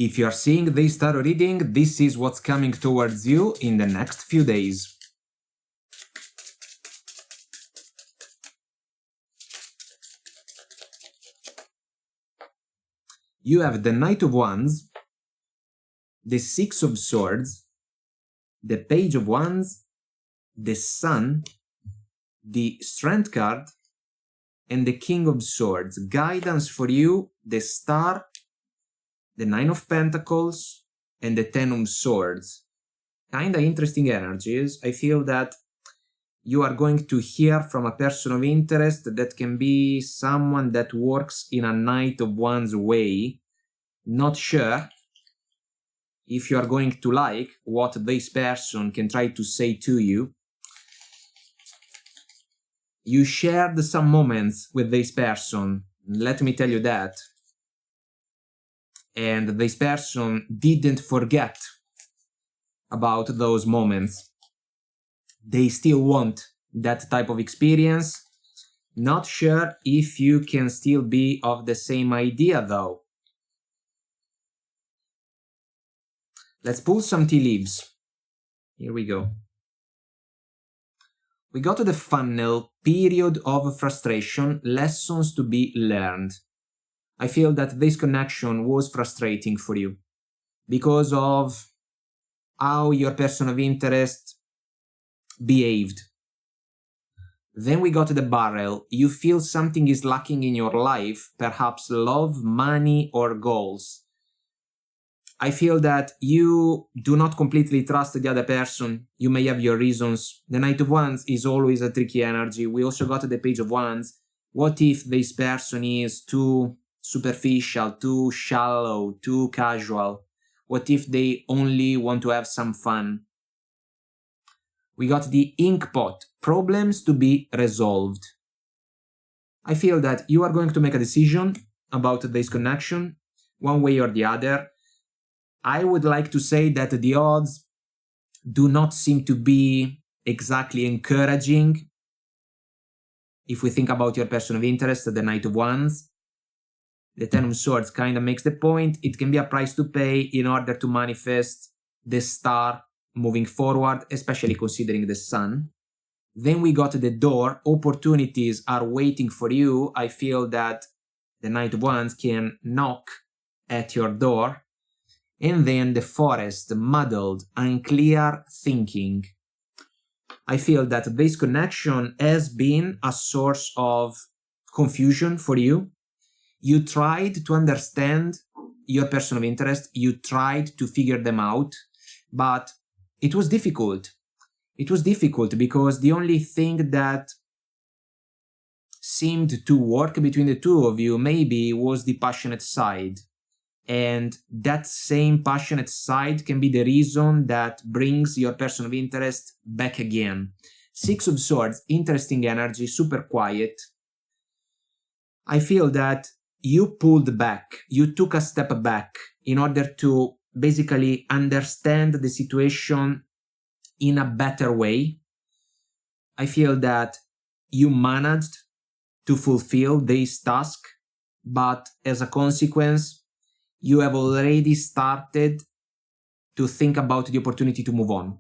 If you are seeing this tarot reading, this is what's coming towards you in the next few days. You have the Knight of Wands, the Six of Swords, the Page of Wands, the Sun, the Strength card, and the King of Swords. Guidance for you, the Star, the Nine of Pentacles, and the Ten of Swords. Kinda interesting energies. I feel that you are going to hear from a person of interest that can be someone that works in a Knight of Wands way. Not sure if you are going to like what this person can try to say to you. You shared some moments with this person, let me tell you that. And this person didn't forget about those moments. They still want that type of experience. Not sure if you can still be of the same idea though. Let's pull some tea leaves. Here we go. We got to the funnel, period of frustration, lessons to be learned. I feel that this connection was frustrating for you because of how your person of interest behaved. Then we got to the barrel. You feel something is lacking in your life, perhaps love, money, or goals. I feel that you do not completely trust the other person. You may have your reasons. The Knight of Wands is always a tricky energy. We also got to the Page of Wands. What if this person is too superficial, too shallow, too casual? What if they only want to have some fun? We got the Inkpot, problems to be resolved. I feel that you are going to make a decision about this connection, one way or the other. I would like to say that the odds do not seem to be exactly encouraging. If we think about your person of interest, the Knight of Wands, the Ten of Swords kind of makes the point. It can be a price to pay in order to manifest the Star moving forward, especially considering the Sun. Then we got the Door. Opportunities are waiting for you. I feel that the Knight of Wands can knock at your door. And then the Forest, muddled, unclear thinking. I feel that this connection has been a source of confusion for you. You tried to understand your person of interest. You tried to figure them out, but it was difficult. It was difficult because the only thing that seemed to work between the two of you maybe was the passionate side. And that same passionate side can be the reason that brings your person of interest back again. Six of Swords, interesting energy, super quiet. I feel that you pulled back, you took a step back in order to basically understand the situation in a better way. I feel that you managed to fulfill this task, but as a consequence, you have already started to think about the opportunity to move on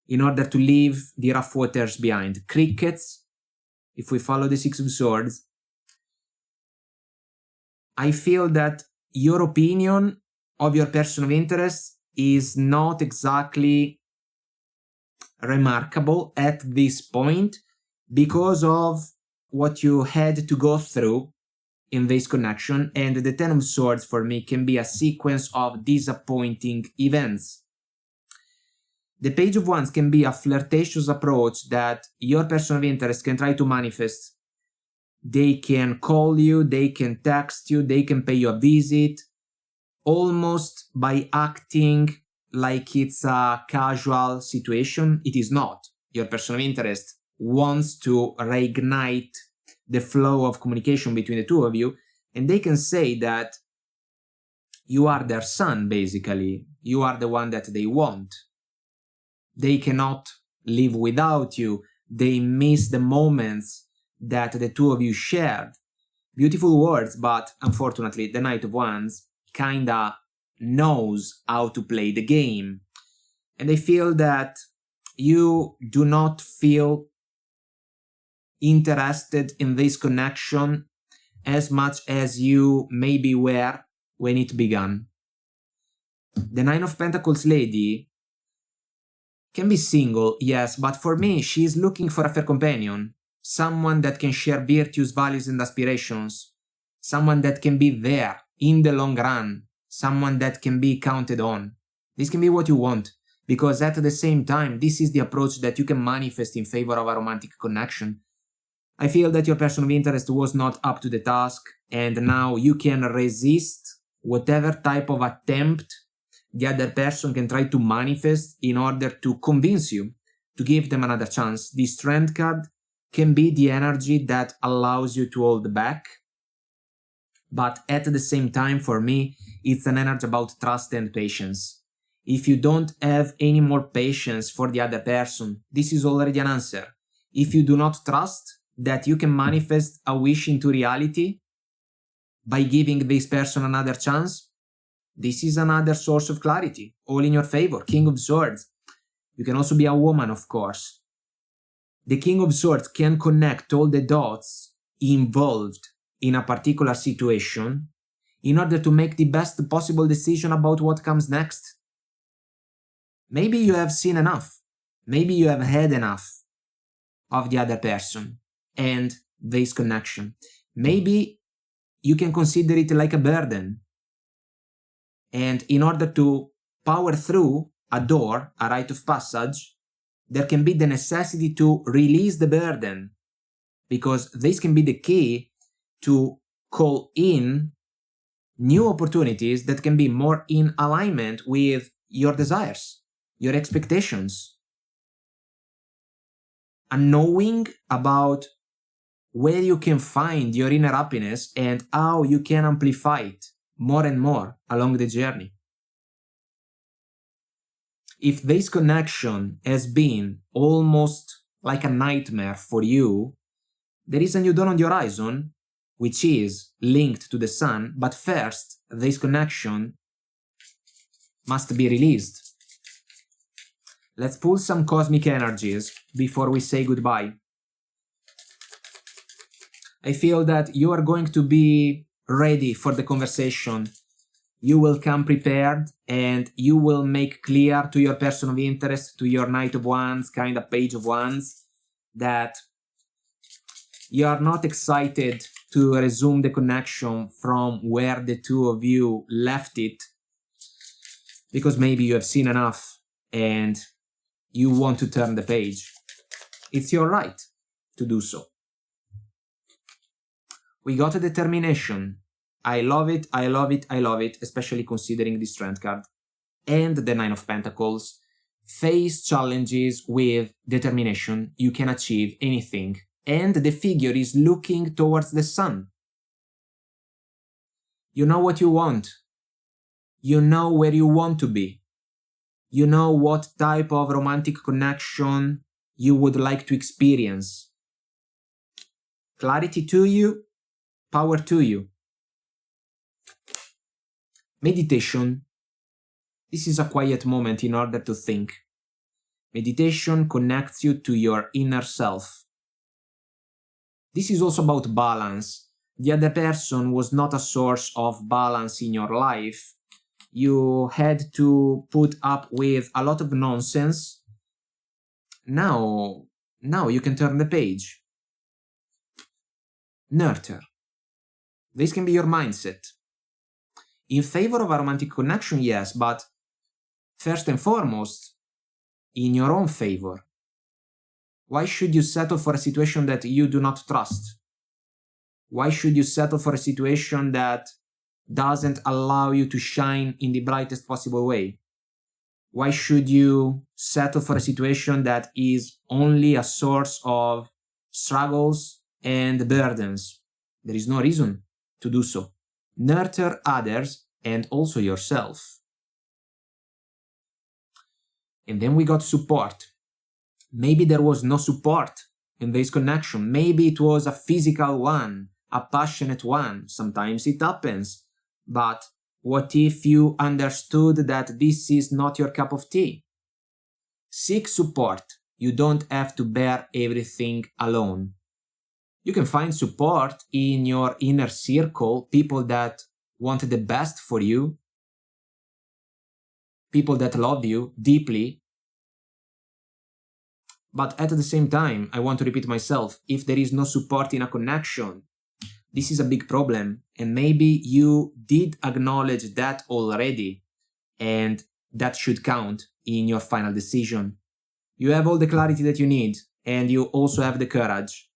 in order to leave the rough waters behind. Crickets, if we follow the Six of Swords, I feel that your opinion of your person of interest is not exactly remarkable at this point because of what you had to go through in this connection, and the Ten of Swords for me can be a sequence of disappointing events. The Page of Wands can be a flirtatious approach that your person of interest can try to manifest. They can call you, they can text you, they can pay you a visit, almost by acting like it's a casual situation. It is not. Your person of interest wants to reignite the flow of communication between the two of you, and they can say that you are their sun, basically. You are the one that they want. They cannot live without you. They miss the moments that the two of you shared. Beautiful words, but unfortunately, the Knight of Wands kinda knows how to play the game. And I feel that you do not feel interested in this connection as much as you maybe were when it began. The Nine of Pentacles lady can be single, yes, but for me, she is looking for a fair companion, someone that can share virtues, values, and aspirations, someone that can be there in the long run, someone that can be counted on. This can be what you want, because at the same time, this is the approach that you can manifest in favor of a romantic connection. I feel that your person of interest was not up to the task, and now you can resist whatever type of attempt the other person can try to manifest in order to convince you to give them another chance. The Strength card can be the energy that allows you to hold back, but at the same time, for me, it's an energy about trust and patience. If you don't have any more patience for the other person, this is already an answer. If you do not trust that you can manifest a wish into reality by giving this person another chance, this is another source of clarity, all in your favor. King of Swords. You can also be a woman, of course. The King of Swords can connect all the dots involved in a particular situation in order to make the best possible decision about what comes next. Maybe you have seen enough. Maybe you have had enough of the other person and this connection. Maybe you can consider it like a burden. And in order to power through a door, a rite of passage, there can be the necessity to release the burden, because this can be the key to call in new opportunities that can be more in alignment with your desires, your expectations. A knowing about where you can find your inner happiness and how you can amplify it more and more along the journey. If this connection has been almost like a nightmare for you, there is a new dawn on the horizon, which is linked to the sun, but first, this connection must be released. Let's pull some cosmic energies before we say goodbye. I feel that you are going to be ready for the conversation. You will come prepared and you will make clear to your person of interest, to your Knight of Wands, kind of Page of Wands, that you are not excited to resume the connection from where the two of you left it, because maybe you have seen enough and you want to turn the page. It's your right to do so. We got a determination. I love it, I love it, I love it, especially considering the Strength card. And the Nine of Pentacles. Face challenges with determination. You can achieve anything. And the figure is looking towards the sun. You know what you want. You know where you want to be. You know what type of romantic connection you would like to experience. Clarity to you. Power to you. Meditation. This is a quiet moment in order to think. Meditation connects you to your inner self. This is also about balance. The other person was not a source of balance in your life. You had to put up with a lot of nonsense. Now you can turn the page. Nurture. This can be your mindset. In favor of a romantic connection, yes, but first and foremost, in your own favor. Why should you settle for a situation that you do not trust? Why should you settle for a situation that doesn't allow you to shine in the brightest possible way? Why should you settle for a situation that is only a source of struggles and burdens? There is no reason to do so. Nurture others and also yourself. And then we got support. Maybe there was no support in this connection. Maybe it was a physical one, a passionate one. Sometimes it happens. But What if you understood that this is not your cup of tea? Seek support. You don't have to bear everything alone. You can find support in your inner circle, people that want the best for you, people that love you deeply. But at the same time, I want to repeat myself, if there is no support in a connection, this is a big problem. And maybe you did acknowledge that already, and that should count in your final decision. You have all the clarity that you need, and you also have the courage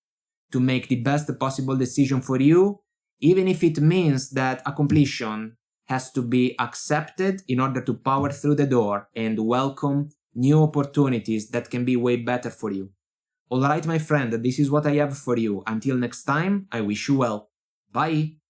to make the best possible decision for you, even if it means that a completion has to be accepted in order to power through the door and welcome new opportunities that can be way better for you. All right, my friend, this is what I have for you. Until next time, I wish you well. Bye.